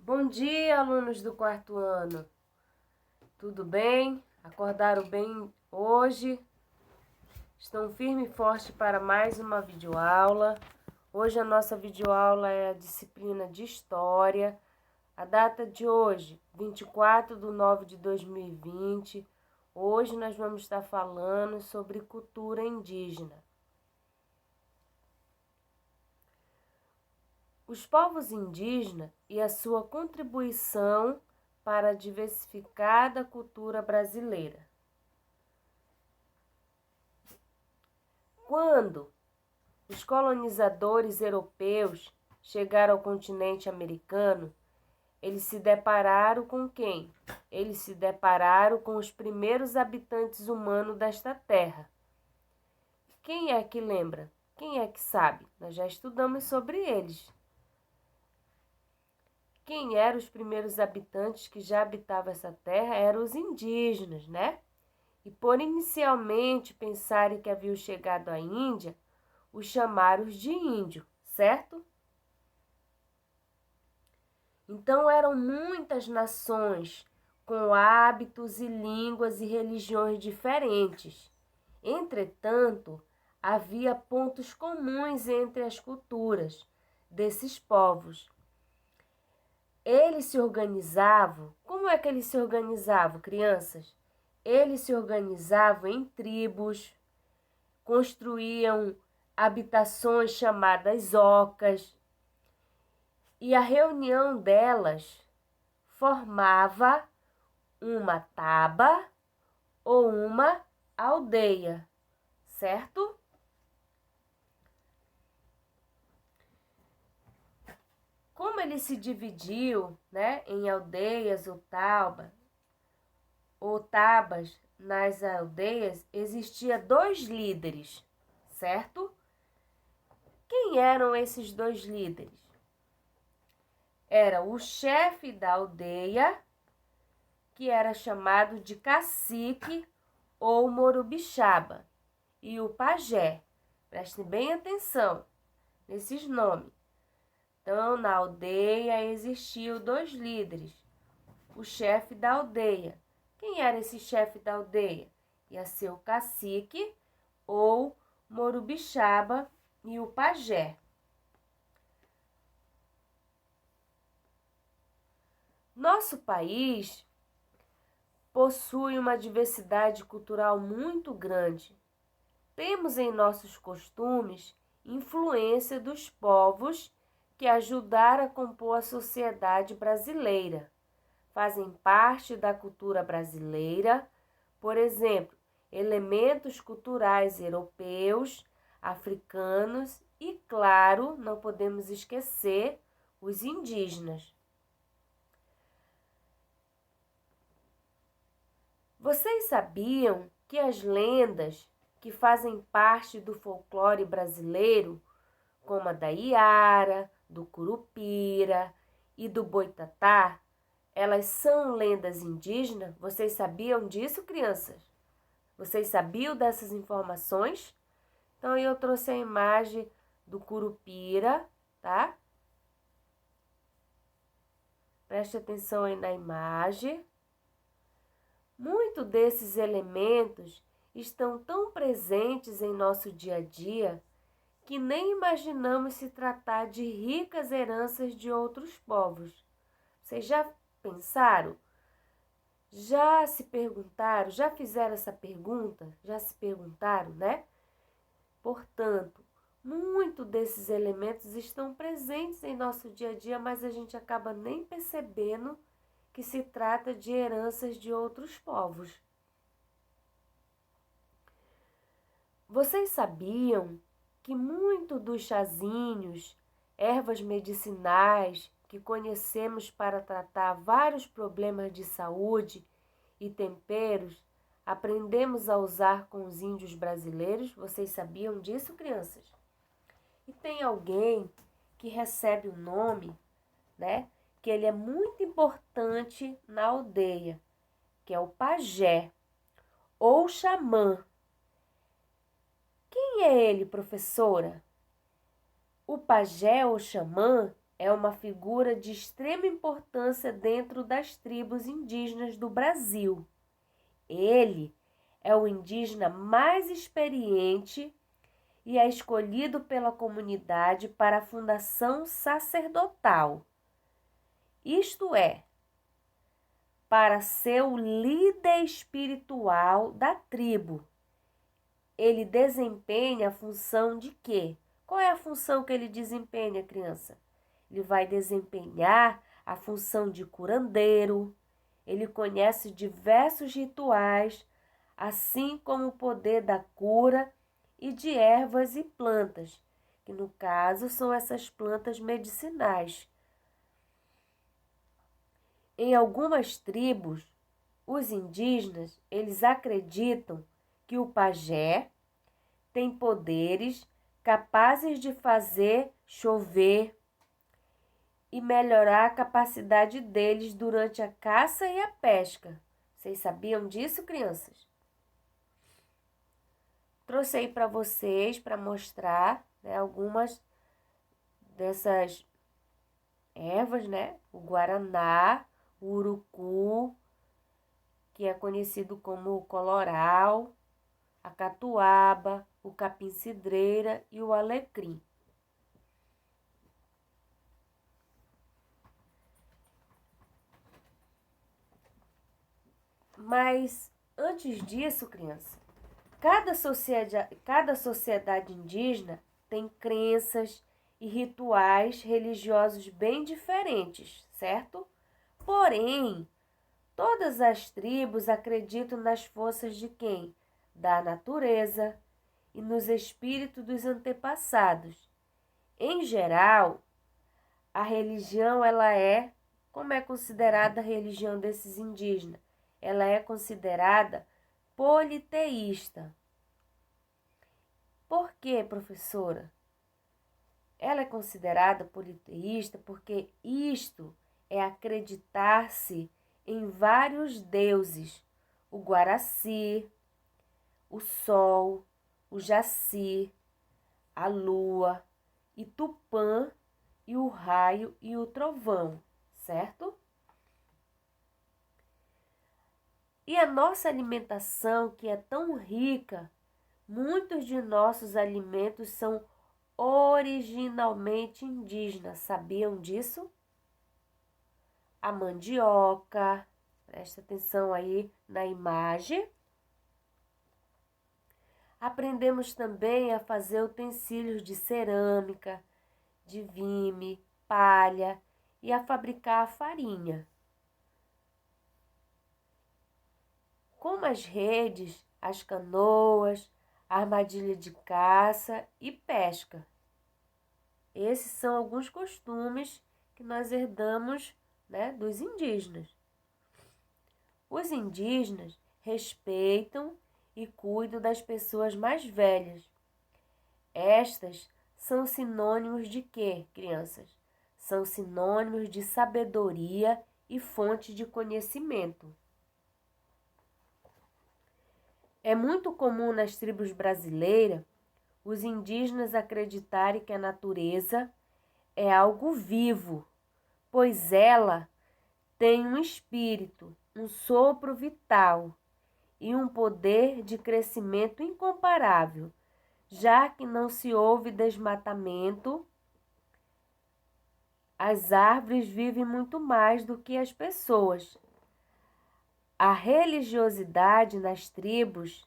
Bom dia, alunos do quarto ano. Tudo bem? Acordaram bem hoje? Estão firme e forte para mais uma videoaula. Hoje a nossa videoaula é a disciplina de História. A data de hoje, 24/9/2020. Hoje nós vamos estar falando sobre cultura indígena. Os povos indígenas e a sua contribuição para a diversificada cultura brasileira. Quando os colonizadores europeus chegaram ao continente americano, eles se depararam com quem? Eles se depararam com os primeiros habitantes humanos desta terra. Quem é que lembra? Quem é que sabe? Nós já estudamos sobre eles. Quem eram os primeiros habitantes que já habitavam essa terra? Eram os indígenas, né? E por inicialmente pensarem que haviam chegado à Índia, os chamaram de índio, certo? Então eram muitas nações com hábitos e línguas e religiões diferentes. Entretanto, havia pontos comuns entre as culturas desses povos. Eles se organizavam. Como é que eles se organizavam, crianças? Eles se organizavam em tribos, construíam habitações chamadas ocas, e a reunião delas formava uma taba ou uma aldeia, certo? Como ele se dividiu, né, em aldeias ou tabas, nas aldeias existia 2 líderes, certo? Quem eram esses 2 líderes? Era o chefe da aldeia, que era chamado de cacique ou morubixaba, e o pajé. Prestem bem atenção nesses nomes. Então, na aldeia existiam 2 líderes. O chefe da aldeia. Quem era esse chefe da aldeia? Ia ser o cacique ou morubixaba e o pajé. Nosso país possui uma diversidade cultural muito grande. Temos em nossos costumes influência dos povos que ajudaram a compor a sociedade brasileira. Fazem parte da cultura brasileira, por exemplo, elementos culturais europeus, africanos e, claro, não podemos esquecer os indígenas. Vocês sabiam que as lendas que fazem parte do folclore brasileiro, como a da Iara, do Curupira e do Boitatá, elas são lendas indígenas? Vocês sabiam disso, crianças? Vocês sabiam dessas informações? Então, eu trouxe a imagem do Curupira, tá? Preste atenção aí na imagem. Muitos desses elementos estão tão presentes em nosso dia a dia que nem imaginamos se tratar de ricas heranças de outros povos. Vocês já pensaram? Já se perguntaram? Já fizeram essa pergunta? Já se perguntaram, né? Portanto, muitos desses elementos estão presentes em nosso dia a dia, mas a gente acaba nem percebendo que se trata de heranças de outros povos. Vocês sabiam que muitos dos chazinhos, ervas medicinais que conhecemos para tratar vários problemas de saúde e temperos, aprendemos a usar com os índios brasileiros? Vocês sabiam disso, crianças? E tem alguém que recebe o nome, né? Que ele é muito importante na aldeia, que é o pajé ou xamã. Quem é ele, professora? O pajé ou xamã é uma figura de extrema importância dentro das tribos indígenas do Brasil. Ele é o indígena mais experiente e é escolhido pela comunidade para a fundação sacerdotal. Isto é, para ser o líder espiritual da tribo. Ele desempenha a função de quê? Qual é a função que ele desempenha, criança? Ele vai desempenhar a função de curandeiro. Ele conhece diversos rituais, assim como o poder da cura e de ervas e plantas, que no caso são essas plantas medicinais. Em algumas tribos, os indígenas, eles acreditam que o pajé tem poderes capazes de fazer chover e melhorar a capacidade deles durante a caça e a pesca. Vocês sabiam disso, crianças? Trouxe aí para vocês, para mostrar, né, algumas dessas ervas, né? O guaraná, o urucu, que é conhecido como o coloral, a catuaba, o capim-cidreira e o alecrim. Mas antes disso, criança, cada sociedade indígena tem crenças e rituais religiosos bem diferentes, certo? Porém, todas as tribos acreditam nas forças de quem? Da natureza e nos espíritos dos antepassados. Em geral, a religião, como é considerada a religião desses indígenas? Ela é considerada politeísta. Por quê, professora? Ela é considerada politeísta porque isto é acreditar-se em vários deuses: o Guaraci, o Sol, o Jaci, a Lua, e Tupã, e o raio e o trovão, certo? E a nossa alimentação, que é tão rica, muitos de nossos alimentos são originalmente indígenas. Sabiam disso? A mandioca, presta atenção aí na imagem. Aprendemos também a fazer utensílios de cerâmica, de vime, palha e a fabricar a farinha. Como as redes, as canoas, a armadilha de caça e pesca. Esses são alguns costumes que nós herdamos, né, dos indígenas. Os indígenas respeitam e cuidam das pessoas mais velhas. Estas são sinônimos de quê, crianças? São sinônimos de sabedoria e fonte de conhecimento. É muito comum nas tribos brasileiras os indígenas acreditarem que a natureza é algo vivo, pois ela tem um espírito, um sopro vital e um poder de crescimento incomparável, já que não se houve desmatamento. As árvores vivem muito mais do que as pessoas. A religiosidade nas tribos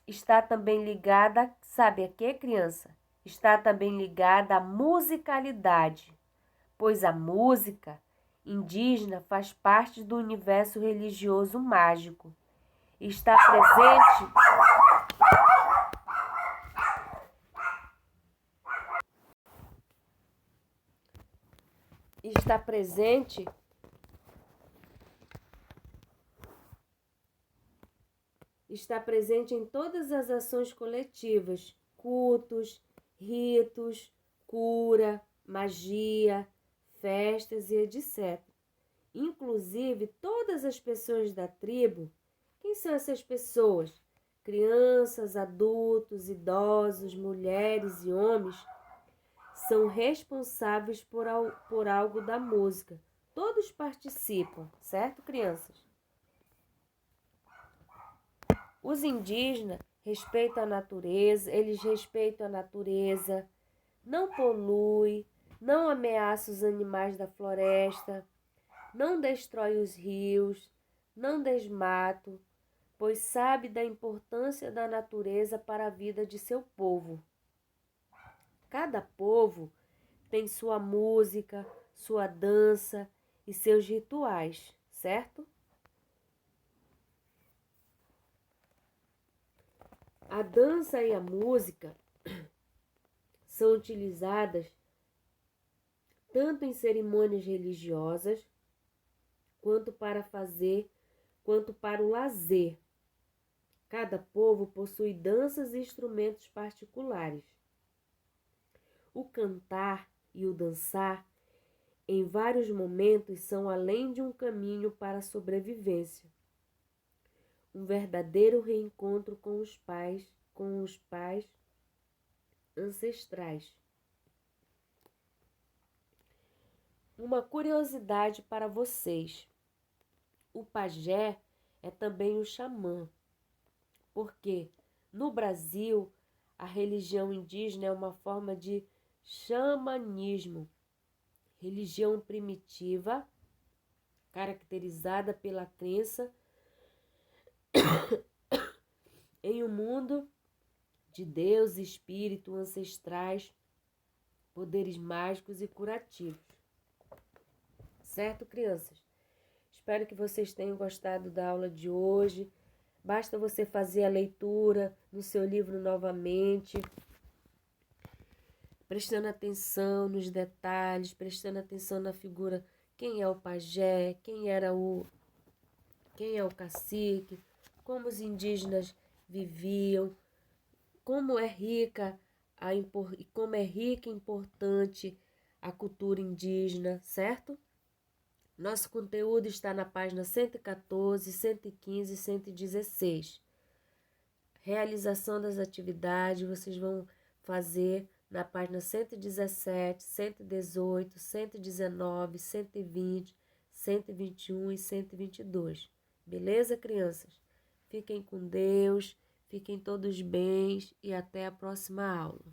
está também ligada, sabe a quê, criança? Está também ligada à musicalidade, pois a música indígena faz parte do universo religioso mágico. Está presente em todas as ações coletivas, cultos, ritos, cura, magia, festas e etc. Inclusive, todas as pessoas da tribo, quem são essas pessoas? Crianças, adultos, idosos, mulheres e homens, são responsáveis por algo da música. Todos participam, certo, crianças? Os indígenas respeitam a natureza, eles respeitam a natureza, não polui, não ameaça os animais da floresta, não destrói os rios, não desmata, pois sabe da importância da natureza para a vida de seu povo. Cada povo tem sua música, sua dança e seus rituais, certo? A dança e a música são utilizadas tanto em cerimônias religiosas, quanto para o lazer. Cada povo possui danças e instrumentos particulares. O cantar e o dançar, em vários momentos, são além de um caminho para a sobrevivência. Um verdadeiro reencontro com os pais ancestrais. Uma curiosidade para vocês. O pajé é também o xamã, porque no Brasil a religião indígena é uma forma de xamanismo, religião primitiva caracterizada pela crença em um mundo de Deus, espírito, ancestrais, poderes mágicos e curativos. Certo, crianças? Espero que vocês tenham gostado da aula de hoje. Basta você fazer a leitura no seu livro novamente, prestando atenção nos detalhes, prestando atenção na figura, quem é o pajé, quem é o cacique, como os indígenas viviam, como é rica e importante a cultura indígena, certo? Nosso conteúdo está na página 114, 115 e 116. Realização das atividades vocês vão fazer na página 117, 118, 119, 120, 121 e 122. Beleza, crianças? Fiquem com Deus, fiquem todos bem e até a próxima aula.